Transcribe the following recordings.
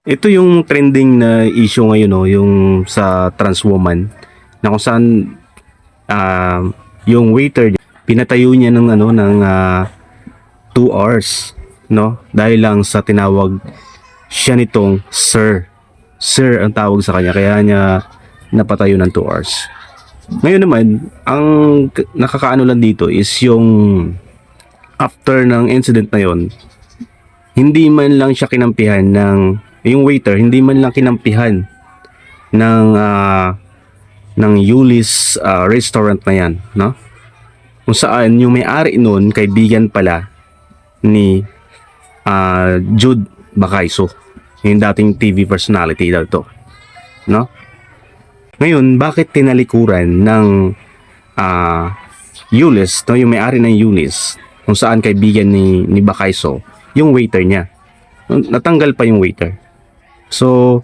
Ito yung trending na issue ngayon, no, yung sa trans woman na kung saan ah, yung waiter pinatayo niya ng 2 hours, no, dahil lang sa tinawag siya nitong sir. Sir ang tawag sa kanya kaya niya napatayo ng 2 hours. Ngayon naman, ang nakakaano lang dito is yung after ng incident na yon, hindi man lang siya kinampihan ng yung waiter, hindi man lang kinampihan ng ng Yulis restaurant na yan, no? Kung saan yung may-ari noon kaibigan pala ni Jude Bacaiso, yung dating TV personality daw to, no? Ngayon, bakit tinalikuran ng Yulis, no, yung may-ari ng Yulis, kung saan kaibigan ni Bacaiso, yung waiter niya? Natanggal pa yung waiter. So,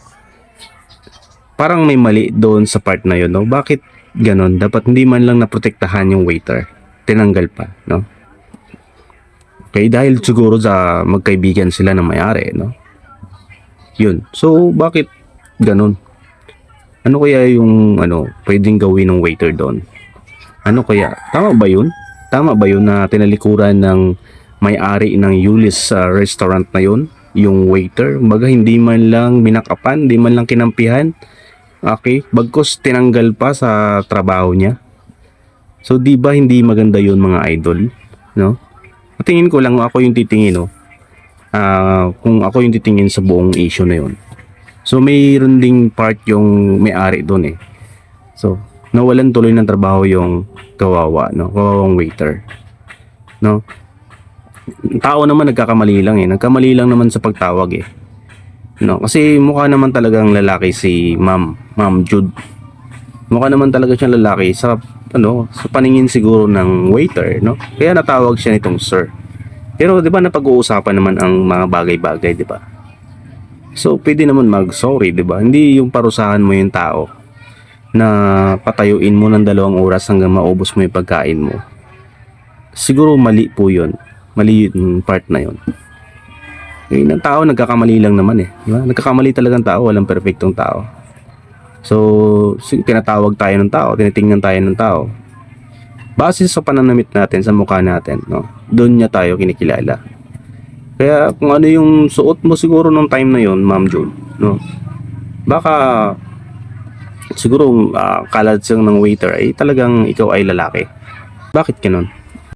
parang may mali doon sa part na yun, no? Bakit ganon? Dapat hindi man lang naprotektahan yung waiter. Tinanggal pa, no? Okay, dahil siguro sa magkaibigan sila ng may-ari, no? Yun. So, bakit ganon? Ano kaya yung pwedeng gawin ng waiter doon? Ano kaya? Tama ba yun? Tama ba yun na tinalikuran ng may-ari ng Yulis restaurant na yun? Yung waiter, baga hindi man lang minakapan, hindi man lang kinampihan. Okay, bagkus tinanggal pa sa trabaho niya. So di ba hindi maganda 'yun, mga idol, no? Tingin ko lang ako yung titingin, no. Kung ako yung titingin sa buong issue na 'yon. So mayroon ding part yung may-ari doon eh. So nawalan tuloy ng trabaho yung kawawa, no? Kawawang waiter, no? Tao naman nagkakamali lang eh. Nagkamali lang naman sa pagtawag eh. No, kasi mukha naman talagang lalaki si Ma'am Jude. Mukha naman talaga siyang lalaki sa sa paningin siguro ng waiter, no? Kaya natawag siya nitong sir. Pero 'di ba napag-uusapan naman ang mga bagay-bagay, 'di ba? So pwede naman mag-sorry, 'di ba? Hindi yung parusahan mo yung tao na patayuin mo ng 2 oras hanggang maubos mo yung pagkain mo. Siguro mali po 'yun. Mali yung part na yon. Eh, ng tao nagkakamali lang naman eh. Diba? Nagkakamali talagang tao, walang perfectong tao. So, tinatawag tayo ng tao, tinitingnan tayo ng tao. Base sa pananamit natin, sa mukha natin, no? Doon niya tayo kinikilala. Kaya kung ano yung suot mo siguro nung time na yon, Ma'am June, no? Baka siguro kaladsang ng waiter ay talagang ikaw ay lalaki. Bakit ganun?